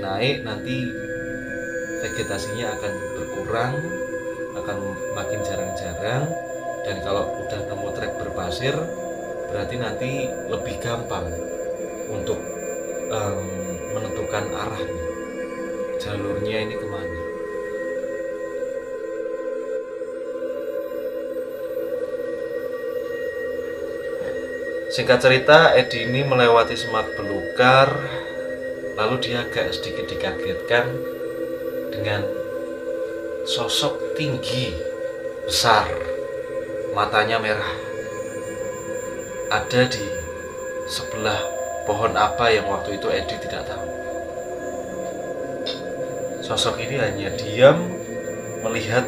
naik nanti vegetasinya akan berkurang, akan makin jarang-jarang, dan kalau udah nemu trek berpasir berarti nanti lebih gampang untuk menentukan arahnya, jalurnya ini kemana. Singkat cerita, Edi ini melewati semak belukar, lalu dia agak sedikit dikagetkan dengan sosok tinggi, besar, matanya merah. Ada di sebelah pohon apa yang waktu itu Edi tidak tahu. Sosok ini hanya diam melihat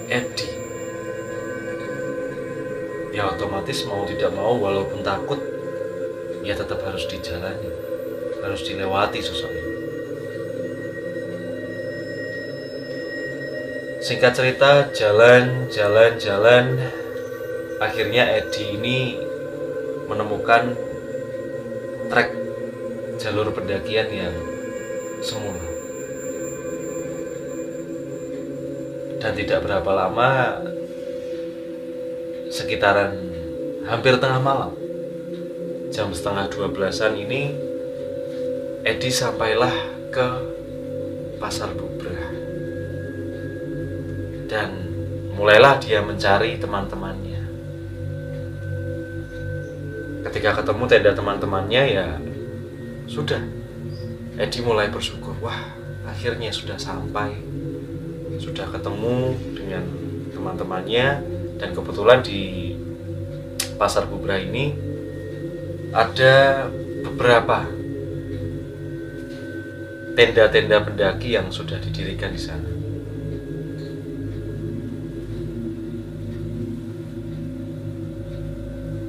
Edi. Ya otomatis mau tidak mau, walaupun takut, ya tetap harus dijalani, harus dilewati sosok ini. Singkat cerita, jalan, akhirnya Edi ini menemukan trek jalur pendakian yang semula. Dan tidak berapa lama, sekitaran hampir tengah malam, jam setengah 12-an ini, Edi sampailah ke Pasar Bubrah. Dan mulailah dia mencari teman-temannya. Ketika ketemu tenda teman-temannya, ya sudah, Edi mulai bersyukur. Wah, akhirnya sudah sampai, sudah ketemu dengan teman-temannya. Dan kebetulan di Pasar Bubrah ini ada beberapa tenda-tenda pendaki yang sudah didirikan di sana.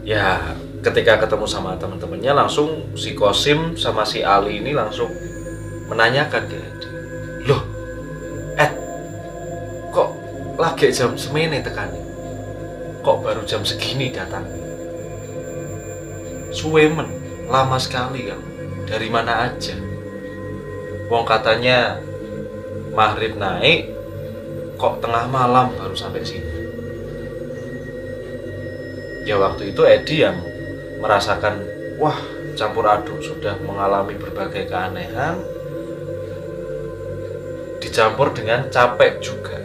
Ya, ketika ketemu sama teman-temannya, langsung si Kosim sama si Ali ini langsung menanyakan ke Edi, "Loh, Ed, kok lagi jam semene tekan? Kok baru jam segini datang? Suwemen, lama sekali kan? Dari mana aja? Wong katanya maghrib naik, kok tengah malam baru sampai sini?" Ya waktu itu Edi yang merasakan, wah, campur aduk, sudah mengalami berbagai keanehan, dicampur dengan capek juga,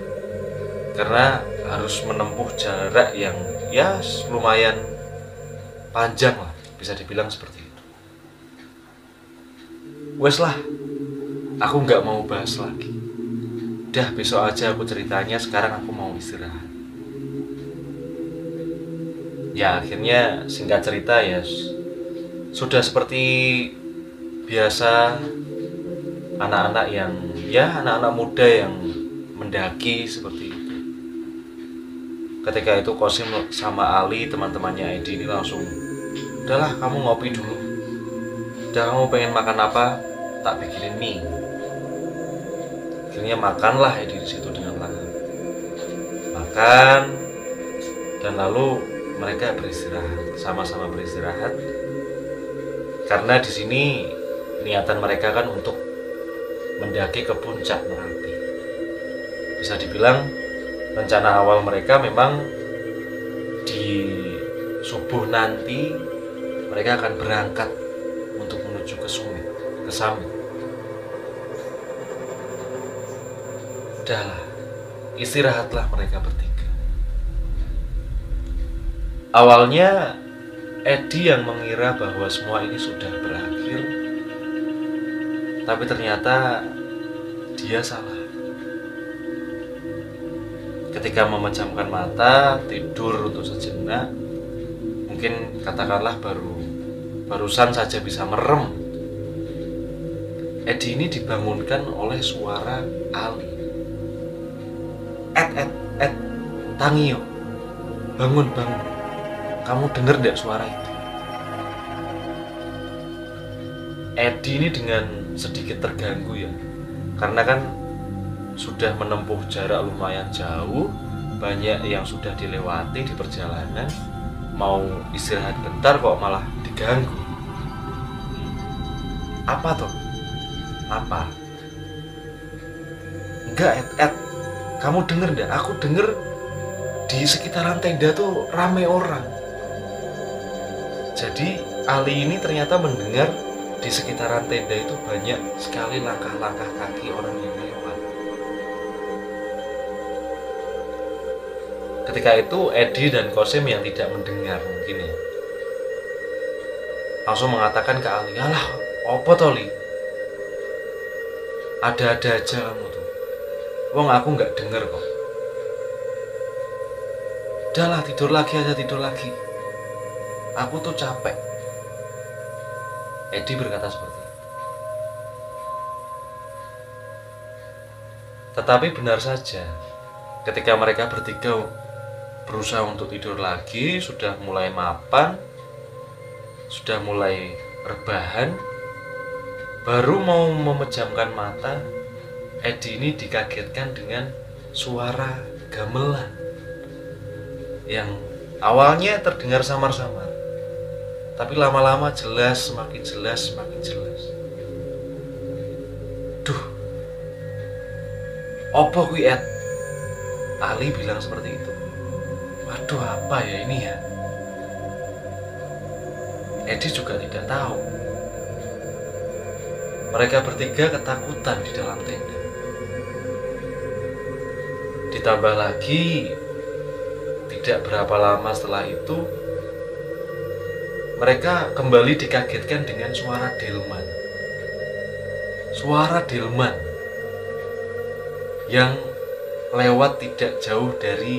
karena harus menempuh jarak yang ya lumayan panjang lah, bisa dibilang seperti itu. Wes lah, aku nggak mau bahas lagi. Udah, besok aja aku ceritanya, sekarang aku mau istirahat. Ya akhirnya singkat cerita, ya sudah seperti biasa anak-anak muda yang mendaki seperti itu. Ketika itu Kosim sama Ali, teman-temannya Edi ini langsung, udahlah kamu ngopi dulu. Udah, kamu pengen makan apa? Tak bikinin mie. Akhirnya makanlah Edi di situ dengan lahap. Makan, dan lalu mereka beristirahat, sama-sama beristirahat. Karena di sini niatan mereka kan untuk mendaki ke puncak Merapi. Bisa dibilang rencana awal mereka memang di subuh nanti mereka akan berangkat untuk menuju ke Summit. Udahlah, istirahatlah mereka bertiga. Awalnya Edi yang mengira bahwa semua ini sudah berakhir, tapi ternyata dia salah. Ketika memejamkan mata, tidur untuk sejenak, mungkin katakanlah barusan saja bisa merem, Edi ini dibangunkan oleh suara Ali. Ed, Tangio, bangun. Kamu dengar tidak suara itu? Edi ini dengan sedikit terganggu ya, karena kan sudah menempuh jarak lumayan jauh, banyak yang sudah dilewati di perjalanan, mau istirahat bentar kok malah diganggu. Apa toh? Apa? enggak Ed, kamu denger enggak? Aku denger di sekitaran tenda tuh rame orang. Jadi Ali ini ternyata mendengar di sekitaran tenda itu banyak sekali langkah-langkah kaki orang yang lewat. Ketika itu Edi dan Kosim yang tidak mendengar mungkin ya, langsung mengatakan ke Ali, alah opo toli, ada-ada aja kamu tuh, wong aku nggak denger kok. Udahlah tidur lagi aja, tidur lagi, aku tuh capek. Edi berkata seperti itu. Tetapi benar saja, ketika mereka bertiga berusaha untuk tidur lagi, sudah mulai mapan, sudah mulai rebahan, baru mau memejamkan mata, Edi ini dikagetkan dengan suara gamelan yang awalnya terdengar samar-samar, tapi lama-lama jelas, semakin jelas, semakin jelas. Duh, opo kui Ed? Ali bilang seperti itu. Waduh, apa ya ini ya? Edi juga tidak tahu. Mereka bertiga ketakutan di dalam tenda. Ditambah lagi, tidak berapa lama setelah itu, mereka kembali dikagetkan dengan suara delman. Suara delman yang lewat tidak jauh dari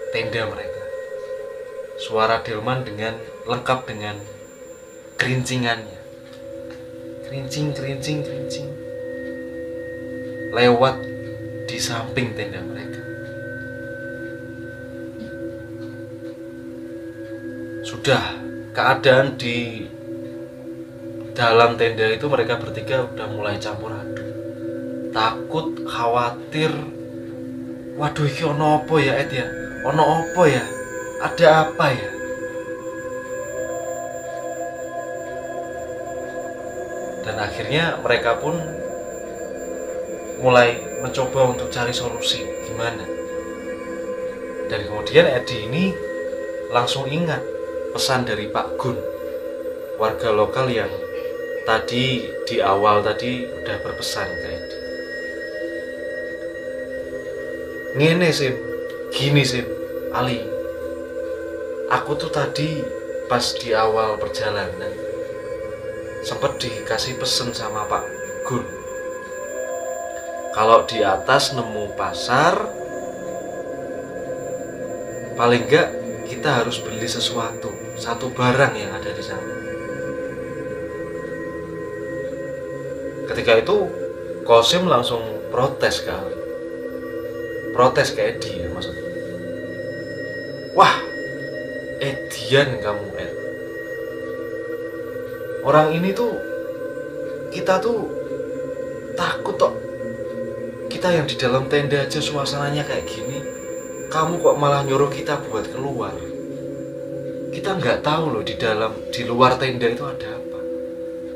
tenda mereka. Suara delman lengkap dengan kerincingannya. Kerincing, kerincing, kerincing. Lewat di samping tenda mereka. Sudah keadaan di dalam tenda itu mereka bertiga udah mulai campur aduk. Takut, khawatir. Waduh, iki ono apa ya Ed ya? Ono apa ya? Ada apa ya? Dan akhirnya mereka pun mulai mencoba untuk cari solusi gimana. Dan kemudian Edi ini langsung ingat pesan dari Pak Gun, warga lokal yang tadi di awal tadi udah berpesan ke Edi. Ngene Sim, gini Sim, Ali, aku tuh tadi pas di awal perjalanan sempat dikasih pesen sama Pak Gun, kalau di atas nemu pasar, paling enggak kita harus beli sesuatu, satu barang yang ada di sana. Ketika itu Kosim langsung protes ke Ali. Protes ke Edi ya maksudnya. Wah, Edian kamu Ed. Orang ini tuh, kita tuh takut toh. Kita yang di dalam tenda aja suasananya kayak gini, kamu kok malah nyuruh kita buat keluar. Kita nggak tahu loh di luar tenda itu ada apa.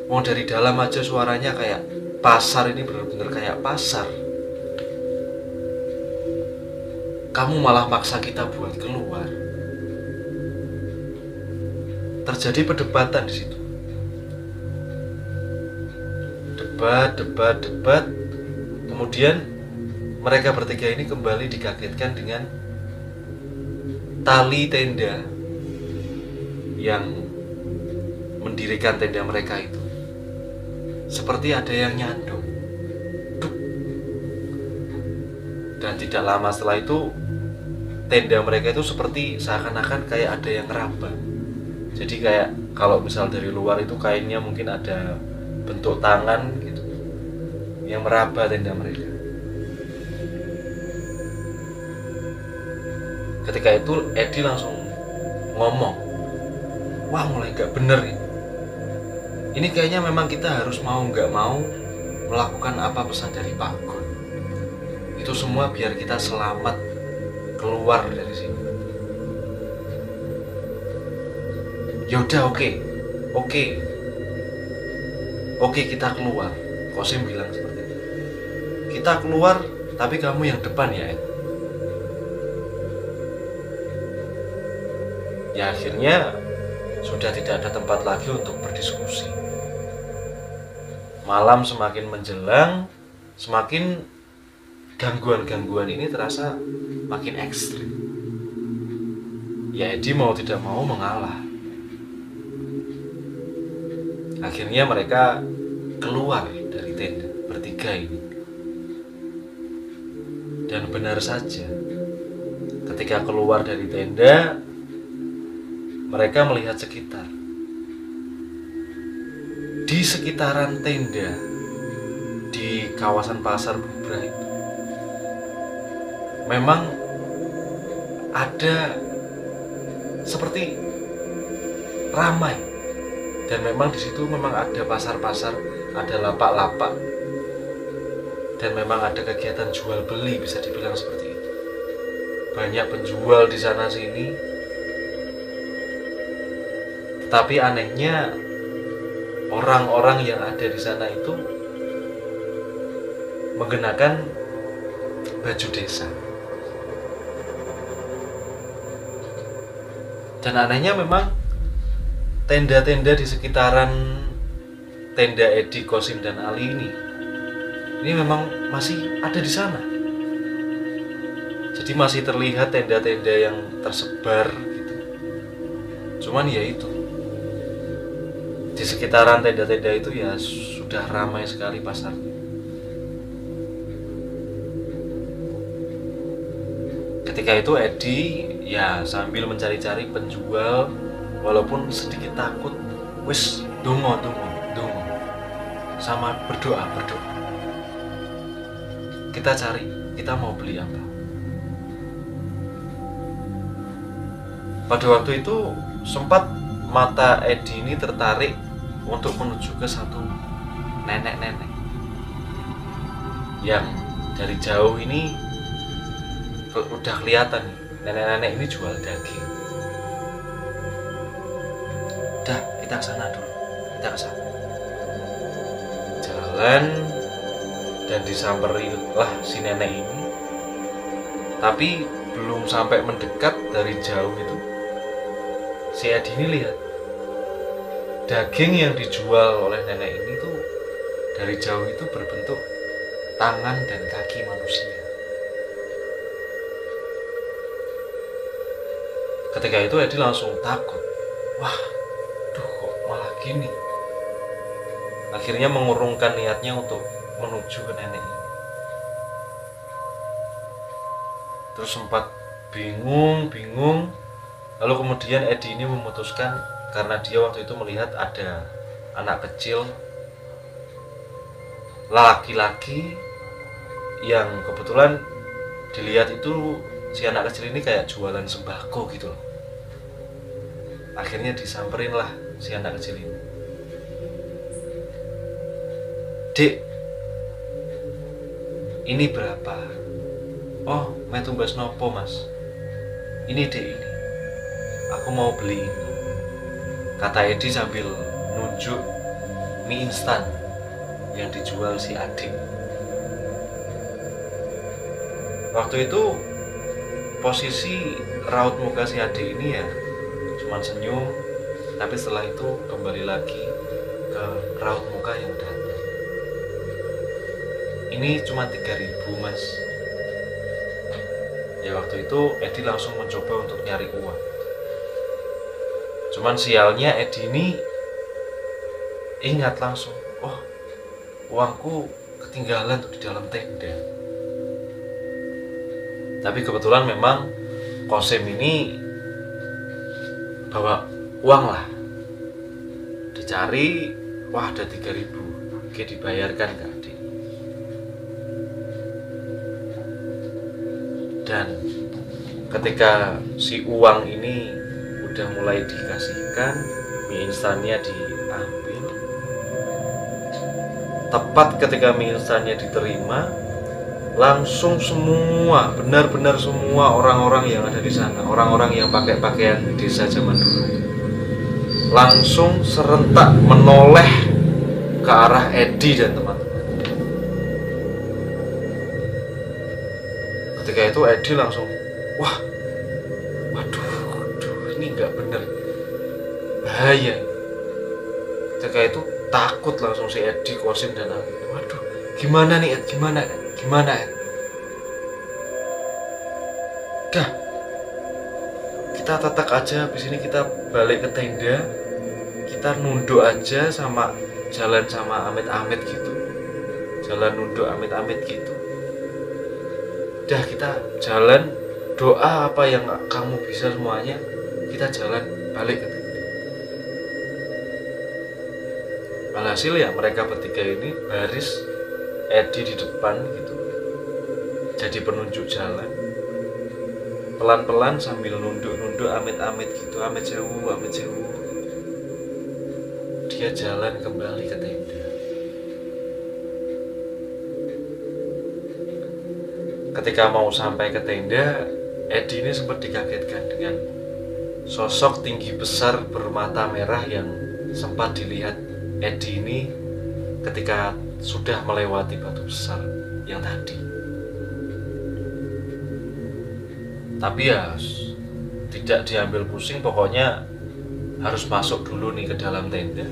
Mau dari dalam aja suaranya kayak pasar, ini bener-bener kayak pasar. Kamu malah maksa kita buat keluar. Terjadi perdebatan di situ. Debat. Kemudian mereka bertiga ini kembali dikagetkan dengan tali tenda yang mendirikan tenda mereka itu. Seperti ada yang nyandung. Dan tidak lama setelah itu tenda mereka itu seperti seakan-akan kayak ada yang ngeraba. Jadi kayak kalau misal dari luar itu kainnya mungkin ada bentuk tangan gitu yang meraba tenda mereka. Ketika itu Edi langsung ngomong, wah mulai gak bener ini kayaknya memang kita harus mau gak mau melakukan apa pesan dari Pak Gun. Itu semua biar kita selamat keluar dari sini. Yaudah, oke kita keluar. Kosim bilang seperti itu. Kita keluar tapi kamu yang depan ya Ed. Ya akhirnya sudah tidak ada tempat lagi untuk berdiskusi. Malam semakin menjelang, semakin gangguan-gangguan ini terasa makin ekstrim. Ya Edi mau tidak mau mengalah. Akhirnya mereka keluar dari tenda bertiga ini. Dan benar saja, ketika keluar dari tenda, mereka melihat sekitar. Di sekitaran tenda, di kawasan pasar Bubra itu, memang ada seperti ramai. Dan memang di situ memang ada pasar-pasar, ada lapak-lapak, dan memang ada kegiatan jual beli, bisa dibilang seperti itu. Banyak penjual di sana sini. Tapi anehnya orang-orang yang ada di sana itu mengenakan baju desa. Dan anehnya memang tenda-tenda di sekitaran tenda Edi, Kosim, dan Ali ini memang masih ada di sana. Jadi masih terlihat tenda-tenda yang tersebar gitu. Cuman ya itu, di sekitaran tenda-tenda itu ya sudah ramai sekali pasarnya. Ketika itu Edi ya sambil mencari-cari penjual, walaupun sedikit takut, wis dongo, sama berdoa. Kita cari, kita mau beli apa. Pada waktu itu sempat mata Edi ini tertarik untuk menuju ke satu nenek-nenek yang dari jauh ini udah kelihatan nih, nenek-nenek ini jual daging. Udah, kita ke sana dulu. Kita ke sana. Jalan dan disamperilah si nenek ini. Tapi belum sampai mendekat, dari jauh itu si Edi ini lihat daging yang dijual oleh nenek ini tuh dari jauh itu berbentuk tangan dan kaki manusia. Ketika itu Edi langsung takut. Wah, kok malah gini. Akhirnya mengurungkan niatnya untuk menuju ke nenek ini. Terus sempat bingung. Lalu kemudian Edi ini memutuskan, karena dia waktu itu melihat ada anak kecil laki-laki yang kebetulan dilihat itu si anak kecil ini kayak jualan sembako gitu loh. Akhirnya disamperin lah si anak kecil ini. Dek, ini berapa? Oh, metumbas nopo mas? Ini dek, ini aku mau beli ini, kata Edi sambil nunjuk mie instan yang dijual si adik. Waktu itu posisi raut muka si adik ini ya cuman senyum, tapi setelah itu kembali lagi ke raut muka yang datar. Ini cuma 3.000 mas. Ya waktu itu Edi langsung mencoba untuk nyari uang. Cuman sialnya Edi ini ingat langsung, oh uangku ketinggalan tuh di dalam tenda. Tapi kebetulan memang Kosim ini bawa uang lah. Dicari, wah ada 3.000. Oke, dibayarkan ke adik. Dan ketika si uang ini udah mulai dikasihkan, mie instannya diambil. Tepat ketika mie instannya diterima, langsung semua, benar-benar semua orang-orang yang ada di sana, orang-orang yang pakai pakaian desa zaman dulu, langsung serentak menoleh ke arah Edi dan teman-teman. Ketika itu Edi langsung, wah, waduh, ini nggak bener, bahaya. Ketika itu takut langsung si Edi, Kosim dan Amin. Waduh, gimana nih Ed, gimana Ed? Dah, kita tatak aja, habis ini kita balik ke tenda, kita nunduk aja sama jalan sama amit-amit gitu, jalan nunduk amit-amit gitu. Dah, kita jalan, doa apa yang kamu bisa semuanya, kita jalan balik ke tenda. Alhasil ya mereka bertiga ini baris, Edi di depan gitu, jadi penunjuk jalan, pelan-pelan sambil nunduk-nunduk amit-amit gitu, amit sewu. Dia jalan kembali ke tenda. Ketika mau sampai ke tenda, Edi ini sempat dikagetkan dengan sosok tinggi besar bermata merah yang sempat dilihat Edi ini ketika sudah melewati batu besar yang tadi. Tapi ya tidak diambil pusing, pokoknya harus masuk dulu nih ke dalam tenda.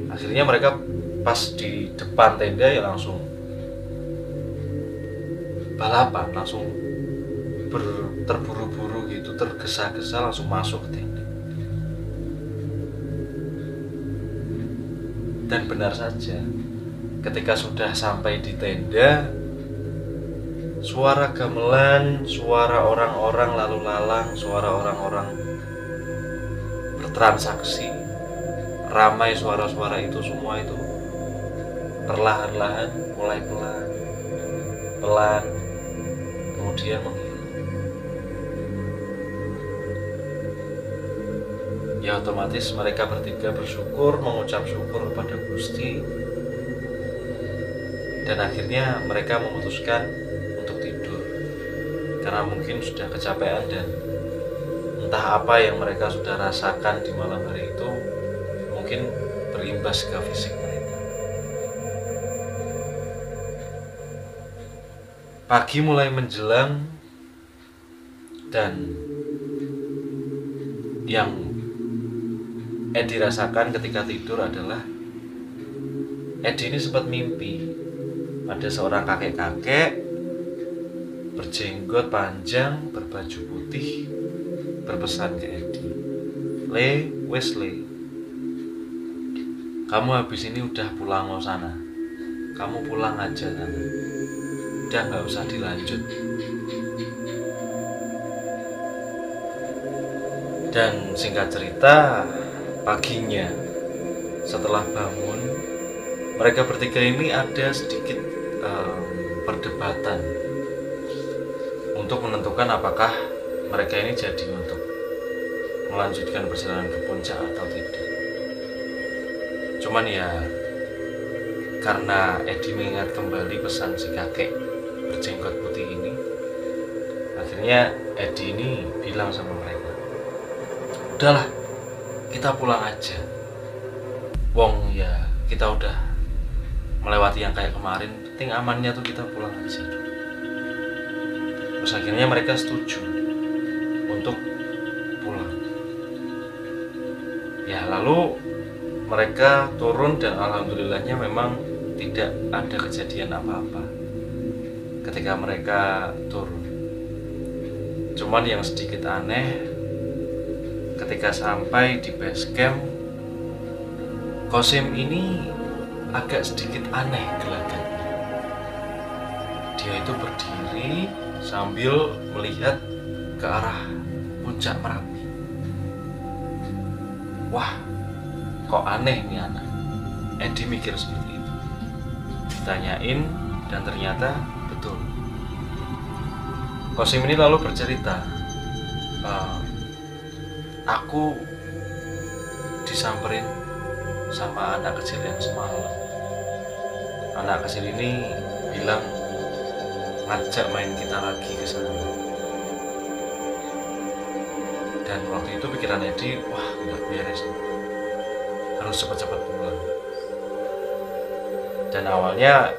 Akhirnya mereka pas di depan tenda ya langsung balapan, langsung terburu-buru gitu, tergesa-gesa langsung masuk ke tenda. Dan benar saja, ketika sudah sampai di tenda, suara gamelan, suara orang-orang lalu lalang, suara orang-orang bertransaksi, ramai suara-suara itu semua itu perlahan-lahan mulai pelan, kemudian menghilang. Ya otomatis mereka bertiga bersyukur, mengucap syukur kepada Gusti, dan akhirnya mereka memutuskan untuk tidur karena mungkin sudah kecapean dan entah apa yang mereka sudah rasakan di malam hari itu mungkin berimbas ke fisik mereka. Pagi mulai menjelang dan yang Edi rasakan ketika tidur adalah Edi ini sempat mimpi ada seorang kakek-kakek berjenggot panjang, berbaju putih, berpesan ke Edi, Wesley, kamu habis ini udah pulang lo sana, kamu pulang aja sana, udah nggak usah dilanjut. Dan singkat cerita, paginya setelah bangun, mereka bertiga ini ada sedikit perdebatan untuk menentukan apakah mereka ini jadi untuk melanjutkan perjalanan ke puncak atau tidak. Cuman ya karena Edi mengingat kembali pesan si kakek berjenggot putih ini, akhirnya Edi ini bilang sama mereka, udahlah kita pulang aja, wong ya kita udah melewati yang kayak kemarin, penting amannya tuh kita pulang aja dulu. Terus akhirnya mereka setuju untuk pulang. Ya lalu mereka turun dan alhamdulillahnya memang tidak ada kejadian apa-apa ketika mereka turun. Cuman yang sedikit aneh, ketika sampai di base camp, Kosim ini agak sedikit aneh gelagatnya. Dia itu berdiri sambil melihat ke arah puncak Merapi. Wah, kok aneh nih anak. Edi mikir seperti itu. Ditanyain dan ternyata betul. Kosim ini lalu bercerita, aku disamperin sama anak kecil yang semalam. Anak kecil ini bilang ngajak main kita lagi ke sana. Dan waktu itu pikiran Edi, wah nggak beres, harus cepat-cepat pulang. Dan awalnya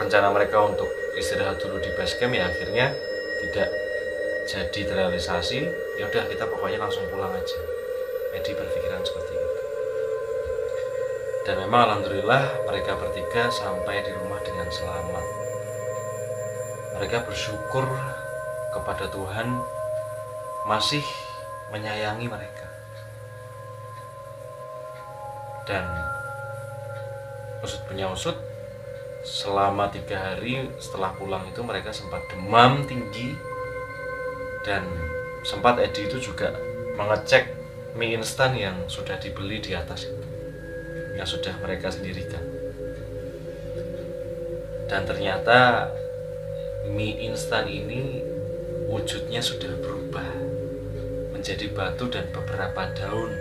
rencana mereka untuk istirahat dulu di base camp ya akhirnya tidak jadi terrealisasi. Ya udah kita pokoknya langsung pulang aja. Edi berpikiran seperti itu. Dan memang alhamdulillah mereka bertiga sampai di rumah dengan selamat. Mereka bersyukur kepada Tuhan masih menyayangi mereka. Dan usut punya usut, selama 3 hari setelah pulang itu mereka sempat demam tinggi. Dan sempat Edi itu juga mengecek mie instan yang sudah dibeli di atas itu, yang sudah mereka sendirikan. Dan ternyata mie instan ini wujudnya sudah berubah menjadi batu dan beberapa daun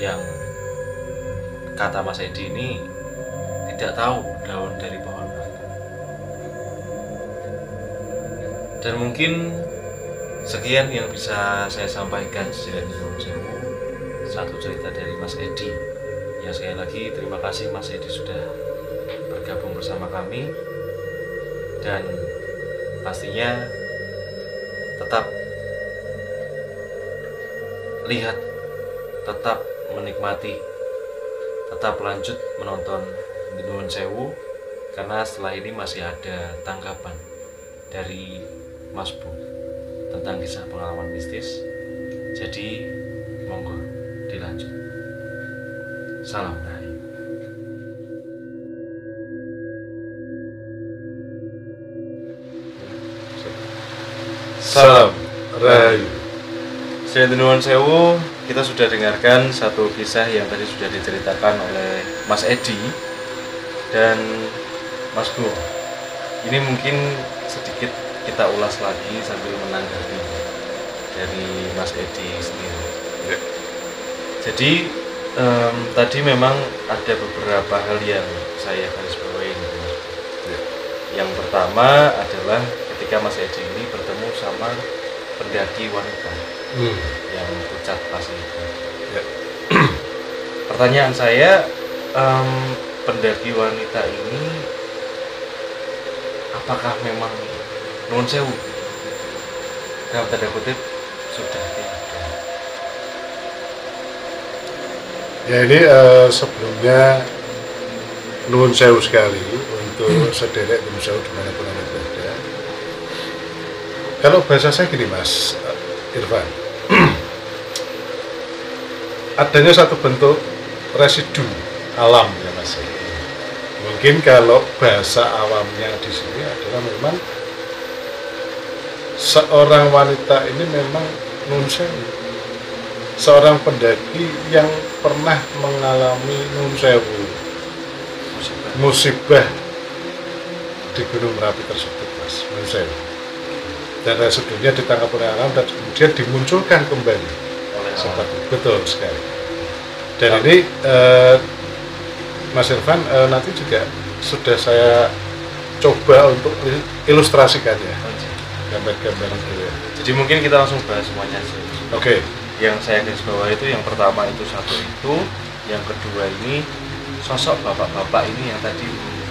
yang kata Mas Edi ini tidak tahu daun dari pohon apa. Dan mungkin sekian yang bisa saya sampaikan dari Nuwun Sewu, satu cerita dari Mas Edi. Yang sekali lagi terima kasih Mas Edi sudah bergabung bersama kami. Dan pastinya tetap lihat, tetap menikmati, tetap lanjut menonton Nuwun Sewu, karena setelah ini masih ada tanggapan dari Mas Bu tentang kisah pengalaman mistis. Jadi monggo dilanjut. Salam Rahayu. Salam Rahayu. Sedherek Nuwun Sewu, kita sudah dengarkan satu kisah yang tadi sudah diceritakan oleh Mas Edi dan Mas Bu. Ini mungkin sedikit kita ulas lagi sambil menanggapi dari Mas Edi sendiri. Ya. Jadi tadi memang ada beberapa hal yang saya garis bawahi, Mas. Ya. Yang pertama adalah ketika Mas Edi ini bertemu sama pendaki wanita yang pucat pasti itu. Ya. Pertanyaan saya, pendaki wanita ini apakah memang Nuwun Sewu dalam tanda kutip sudah tiada? Ya ini sebelumnya Nuwun Sewu sekali untuk sederek Nuwun Sewu dimanapun Anda berada. Kalau bahasa saya gini Mas Irfan, adanya satu bentuk residu alam ya Mas. Mungkin kalau bahasa awamnya di sini adalah memang seorang wanita ini memang Nuwun Sewu, seorang pendaki yang pernah mengalami Nuwun Sewu, musibah di Gunung Merapi tersebut Mas, Nuwun Sewu. Dan residunya ditangkap oleh alam dan kemudian dimunculkan kembali seperti betul sekali. Dan ini Mas Irfan nanti juga sudah saya coba untuk ilustrasikannya, gambar-gambar itu ya. Jadi mungkin kita langsung bahas semuanya. Oke. Yang saya garis bawah itu yang pertama itu satu itu, yang kedua ini sosok bapak-bapak ini yang tadi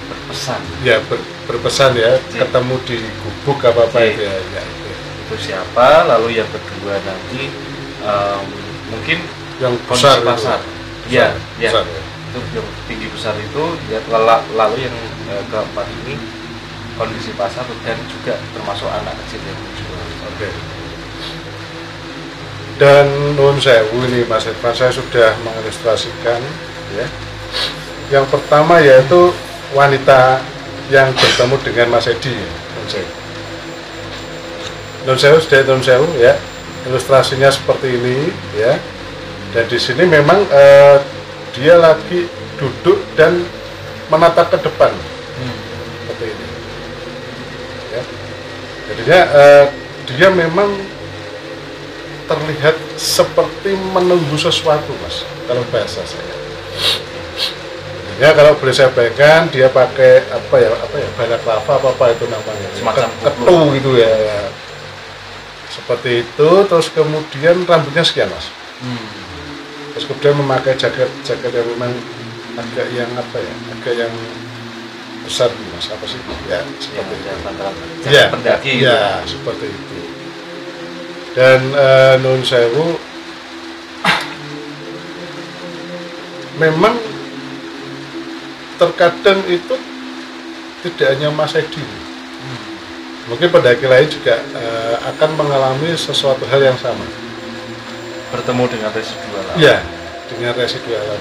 berpesan. Ya berpesan ya, ketemu di gubuk apa itu ya. Itu siapa? Lalu yang kedua nanti mungkin yang besar pasar. Iya, ya. Itu yang tinggi besar itu ya, lalu yang keempat ini kondisi pasar dan juga termasuk anak kecil yang muncul. Oke. Dan Nuwun Sewu ini Mas Irfan, saya sudah mengilustrasikan ya. Yang pertama yaitu wanita yang bertemu dengan Mas Edi, Nuwun Sewu sudah Nuwun Sewu ya. Ilustrasinya seperti ini ya. Dan di sini memang dia lagi duduk dan menatap ke depan seperti ini ya. Jadinya dia memang terlihat seperti menunggu sesuatu Mas, kalau bahasa saya ya. Kalau boleh saya bayangkan dia pakai apa ya balaklava apa itu namanya, semacam ketu gitu ya. Seperti itu. Terus kemudian rambutnya sekian Mas. Terus kemudian memakai jaket yang memang agak yang agak yang besar mas, apa sih ya seperti itu. Ya, pendaki ya seperti itu. Dan Nun Sewu memang terkadang itu tidak hanya Mas Edi, mungkin pendaki lain juga akan mengalami sesuatu hal yang sama, bertemu dengan residu alam. Ya, dengan residu alam.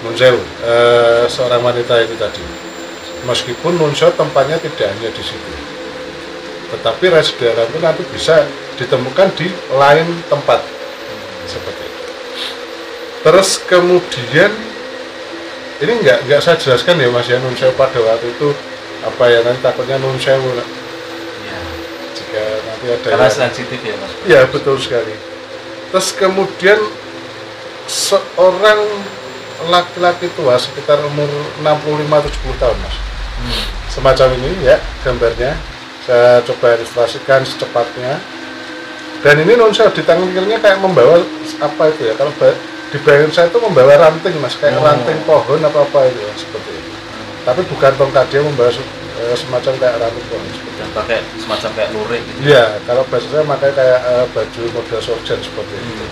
Nun Sewu, seorang wanita itu tadi, meskipun Nun Sewu tempatnya tidak hanya di situ, tetapi residu alam itu nanti bisa ditemukan di lain tempat, seperti itu. Terus kemudian ini nggak saya jelaskan ya Mas ya, Nun Sewu pada waktu itu apa ya, nanti takutnya Nun Sewu ya, jika nanti ada karena sensitif ya Mas. Ya betul sekali. Terus kemudian seorang laki-laki tua sekitar umur 65-70 tahun Mas, semacam ini ya gambarnya, saya coba ilustrasikan secepatnya. Dan ini Nun Sewu di tangan kirinya kayak membawa apa itu ya, kalau di bayangan saya itu membawa ranting Mas, kayak ranting pohon apa itu ya, seperti itu. Tapi bukan tongkat, dia membawa semacam kayak ranting pohon dan pakai semacam kayak lurik gitu. Iya, kalau bahasa saya pakai kayak baju model sarjan seperti itu.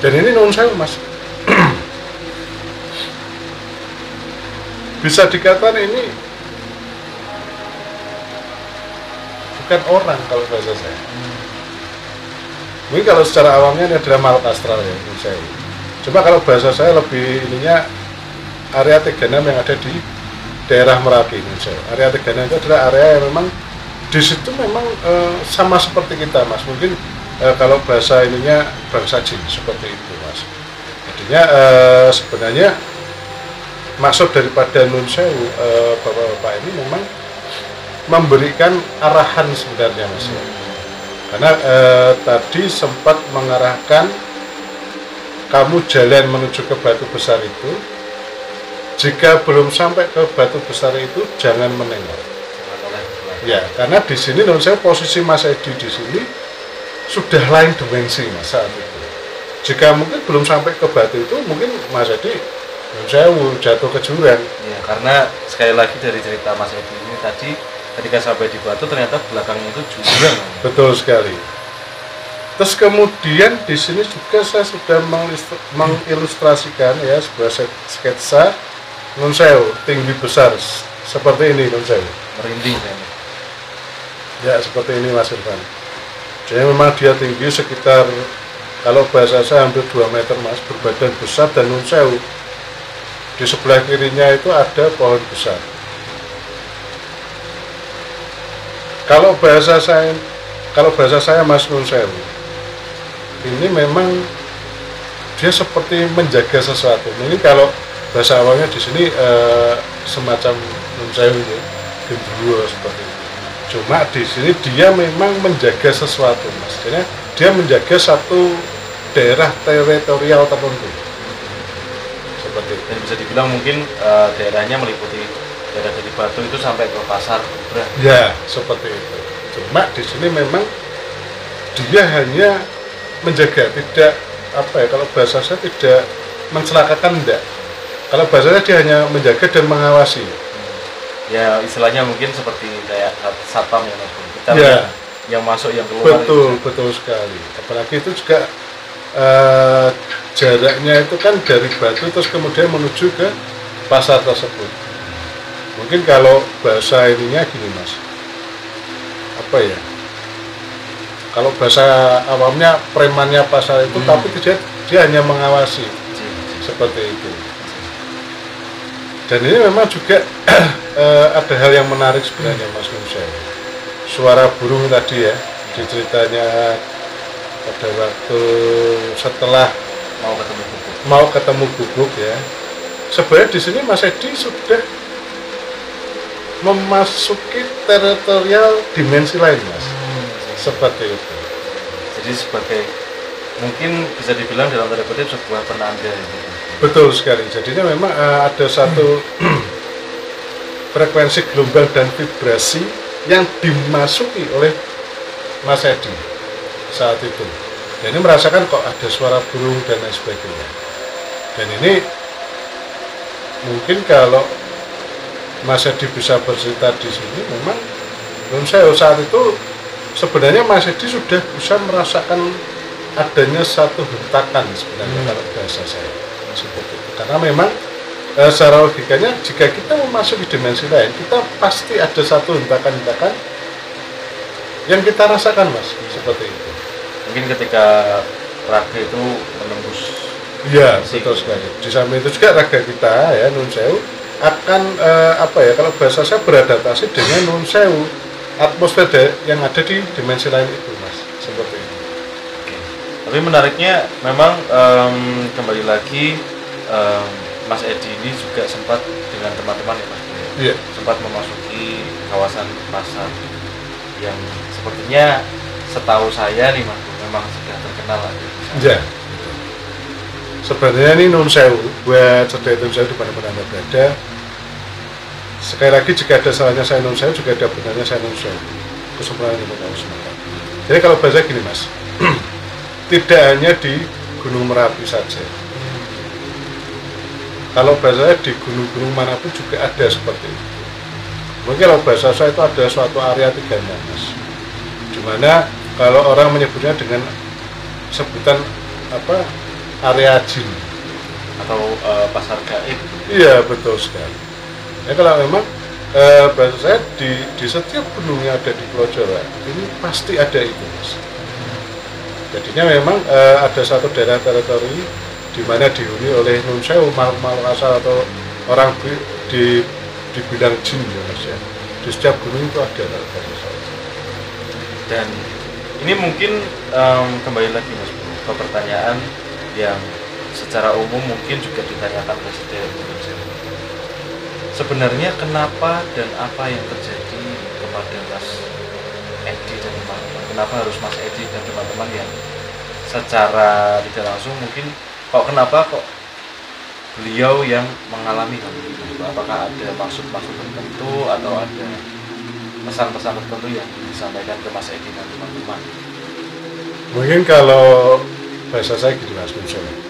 Dan ini Nun Sewu Mas, bisa dikatakan ini bukan orang kalau bahasa saya. Mungkin kalau secara awamnya ini adalah makhluk astral ya Nun Sewu. Cuma kalau bahasa saya lebih ininya area 36 yang ada di daerah Merapi Nun Sewu. Area 36 itu adalah area yang memang di situ memang sama seperti kita Mas. Mungkin kalau bahasa ininya bangsa jin seperti itu Mas. Jadinya sebenarnya maksud daripada Nun Sewu bapak-bapak ini memang memberikan arahan sebenarnya Mas. Karena tadi sempat mengarahkan kamu jalan menuju ke batu besar itu, jika belum sampai ke batu besar itu jangan menengok. Ya, karena di sini Nun Sewu posisi Mas Edi di sini sudah lain dimensi Mas saat itu. Jika mungkin belum sampai ke batu itu, mungkin Mas Edi Nun Sewu jatuh ke jurang. Ya, karena sekali lagi dari cerita Mas Edi ini tadi, ketika sampai di batu ternyata belakangnya itu jurang. Betul sekali. Terus kemudian di sini juga saya sudah mengilustrasikan ya sebuah sketsa Nun Sewu tinggi besar seperti ini Nun Sewu. Merinding saya. Ya seperti ini Mas Irfan. Jadi memang dia tinggi sekitar, kalau bahasa saya hampir 2 meter Mas, berbadan besar. Dan Nun Sewu di sebelah kirinya itu ada pohon besar. Kalau bahasa saya Mas Nun Sewu ini memang dia seperti menjaga sesuatu. Ini kalau bahasa awalnya di sini semacam Nun Sewu ya, gendruwo seperti itu. Cuma di sini dia memang menjaga sesuatu Mas. Jadi dia menjaga satu daerah teritorial tertentu. Seperti itu. Dan bisa dibilang mungkin daerahnya meliputi daerah dari batu itu sampai ke pasar Kubra. Ya, seperti itu. Cuma di sini memang dia hanya menjaga, tidak apa ya, kalau bahasa saya tidak mencelakakan, enggak. Kalau bahasanya dia hanya menjaga dan mengawasi. Ya istilahnya mungkin seperti kayak satpam ya Mas. Kita Ya. yang masuk yang keluar. Betul, itu. Betul sekali. Apalagi itu juga jaraknya itu kan dari batu terus kemudian menuju ke pasar tersebut. Mungkin kalau bahasa ininya gini Mas, apa ya, kalau bahasa awamnya premannya pasar itu, tapi dia hanya mengawasi seperti itu. Dan ini memang juga ada hal yang menarik sebenarnya Mas Nun Sewu. Suara burung tadi ya, di ceritanya pada waktu setelah mau ketemu gubuk ya. Sebenarnya di sini Mas Edi sudah memasuki teritorial dimensi lain Mas. Seperti itu. Jadi sebagai mungkin bisa dibilang dalam tanda kutip sebuah penanda itu. Betul sekali. Jadinya memang ada satu frekuensi gelombang dan vibrasi yang dimasuki oleh Mas Edi saat itu. Dan ini merasakan kok ada suara burung dan lain sebagainya. Dan ini mungkin kalau Mas Edi bisa bercerita di sini, memang menurut saya saat itu sebenarnya Mas Edi sudah bisa merasakan adanya satu hentakan sebenarnya kalau bahasa saya seperti itu. Karena memang secara logikanya jika kita memasuki dimensi lain, kita pasti ada satu hentakan-hentakan yang kita rasakan, Mas, seperti itu. Mungkin ketika raga itu menembus. Iya, betul sekali. Di samping itu juga raga kita ya Nun Sewu akan kalau bahasa saya beradaptasi dengan Nun Sewu, atmosfer yang ada di dimensi lain itu, Mas, seperti itu. Oke. Tapi menariknya memang kembali lagi Mas Edi ini juga sempat dengan teman-teman ya Mas, Iya. sempat memasuki kawasan pasar yang sepertinya setahu saya nih Mas memang sudah terkenal lah di sana. Iya. Sebenarnya ini Nun Sewu buat cerdas Nun Sewu di mana-mana Anda berada. Sekali lagi jika ada salahnya saya Nun Sewu, juga ada benarnya saya Nun Sewu. Kesempurnaan yang tahu semua. Jadi kalau bahasa gini Mas, tidak hanya di Gunung Merapi saja. Kalau bahasa di gunung-gunung manapun juga ada seperti itu. Mungkin kalau bahasa saya itu ada suatu area 3 Mas, dimana kalau orang menyebutnya dengan sebutan area jin Atau pasar gaib. Iya, betul sekali. Ya kalau memang bahasa saya di setiap gunung yang ada di Pulau Jawa ini pasti ada itu, Mas. Jadinya memang ada satu daerah teritori di mana dihuni oleh Nun Sewu, makhluk asal atau orang di bidang jin ya Mas ya. Di setiap gunung itu ada bahasa saya. Dan ini mungkin kembali lagi Mas ke pertanyaan yang secara umum mungkin juga ditanyakan Presiden Indonesia. Sebenarnya kenapa dan apa yang terjadi kepada Mas Edi dan teman-teman? Kenapa harus Mas Edi dan teman-teman yang secara tidak langsung mungkin kenapa beliau yang mengalami hal itu? Apakah ada maksud-maksud tertentu atau ada pesan-pesan tertentu yang disampaikan ke Mas Edi dan teman-teman? Mungkin kalau bahasa saya gini Mas misalnya.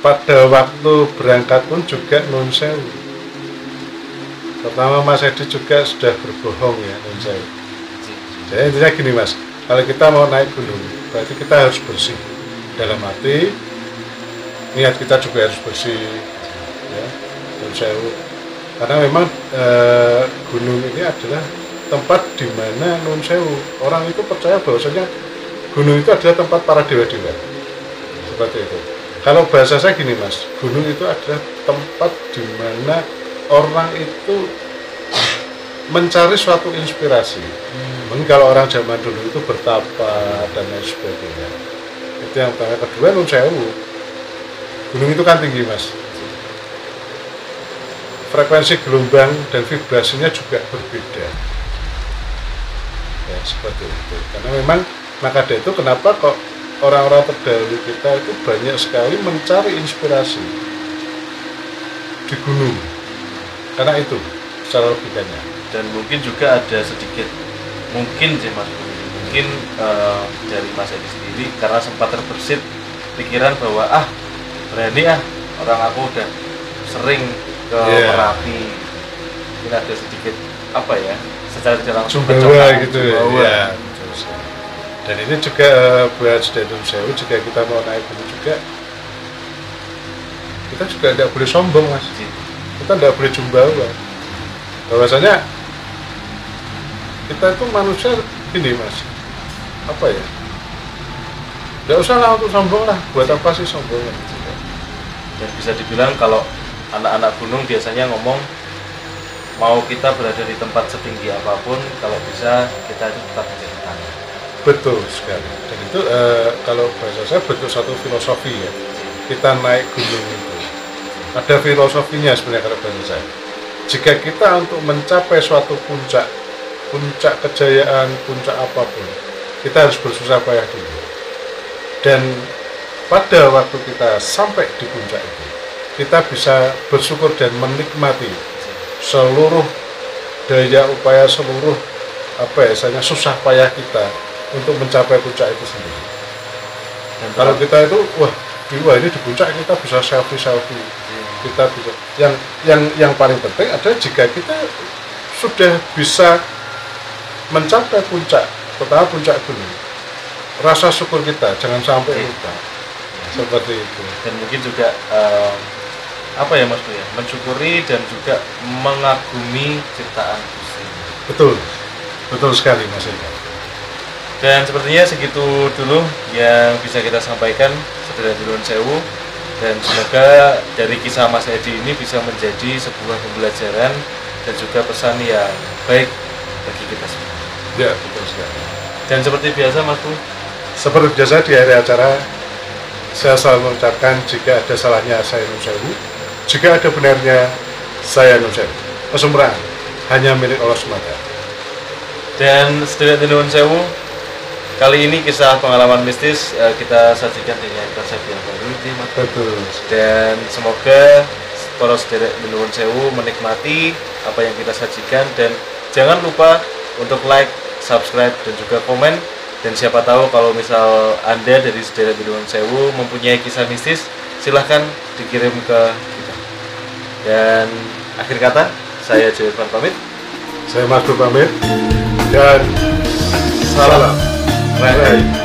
Pada waktu berangkat pun juga Nun Sewu. Pertama Mas Edi juga sudah berbohong ya Nun Sewu. Jadi intinya gini Mas, kalau kita mau naik gunung, berarti kita harus bersih. Dalam arti niat kita juga harus bersih ya, Nun Sewu. Karena memang gunung ini adalah tempat di mana Nun Sewu, orang itu percaya bahwasanya gunung itu adalah tempat para dewa-dewa. Seperti itu. Kalau bahasa saya gini Mas, gunung itu adalah tempat di mana orang itu mencari suatu inspirasi. Mungkin kalau orang zaman dulu itu bertapa dan lain sebagainya. Itu yang pertama. Kedua Nun Sewu, gunung itu kan tinggi Mas. Frekuensi gelombang dan vibrasinya juga berbeda. Ya seperti itu. Karena memang maka dari itu kenapa kok orang-orang terdahulu kita itu banyak sekali mencari inspirasi di gunung. Karena itu secara logikanya. Dan mungkin juga ada sedikit mungkin sih Mas, mungkin dari Mas Edi sendiri karena sempat terbersit pikiran bahwa berani orang aku udah sering ke Merapi, mungkin ada sedikit secara tidak langsung Sumbawa gitu ya. Dan ini juga buat Nun Sewu, jika kita mau naik gunung juga kita juga tidak boleh sombong Mas, kita tidak boleh jumbawa. Bahwasanya kita itu manusia gini Mas, tidak usah lah untuk sombong lah, buat apa sih sombong? Dan bisa dibilang kalau anak-anak gunung biasanya ngomong mau kita berada di tempat setinggi apapun, kalau bisa kita itu tetap menjadi tanah. Betul sekali. Dan itu kalau bahasa saya bentuk satu filosofi ya. Kita naik gunung itu ada filosofinya sebenarnya kalau bahasa saya. Jika kita untuk mencapai suatu puncak kejayaan, puncak apapun, kita harus bersusah payah dulu. Dan pada waktu kita sampai di puncak itu, kita bisa bersyukur dan menikmati seluruh daya upaya, seluruh susah payah kita untuk mencapai puncak itu sendiri. Dan kalau kita itu wah ini di puncak kita bisa selfie, kita bisa yang paling penting adalah jika kita sudah bisa mencapai puncak, pertama puncak gunung, rasa syukur kita jangan sampai lupa, seperti itu. Dan mungkin juga apa ya Mas Bu ya, mensyukuri dan juga mengagumi ciptaan Gusti. Betul sekali Mas Eka. Dan sepertinya segitu dulu yang bisa kita sampaikan Sedherek Nuwun Sewu, dan semoga dari kisah Mas Edi ini bisa menjadi sebuah pembelajaran dan juga pesan yang baik bagi kita semua. Ya, betul sekali. Dan seperti biasa Mas Bu, seperti biasa di akhir acara saya selalu mengucapkan jika ada salahnya saya Nuwun Sewu, jika ada benarnya saya Nuwun Sewu. Kesempurnaan hanya milik Allah semata. Dan Sedherek Nuwun Sewu, kali ini kisah pengalaman mistis kita sajikan dengan konsep yang baru, Mas. Betul. Dan semoga para Sedherek Nuwun Sewu menikmati apa yang kita sajikan, dan jangan lupa untuk like, subscribe, dan juga komen. Dan siapa tahu kalau misal Anda dari Sedherek Nuwun Sewu mempunyai kisah mistis, silahkan dikirim ke kita. Dan akhir kata, saya Joy Irfan pamit. Saya Mas Bro pamit. Dan Salam. Rai.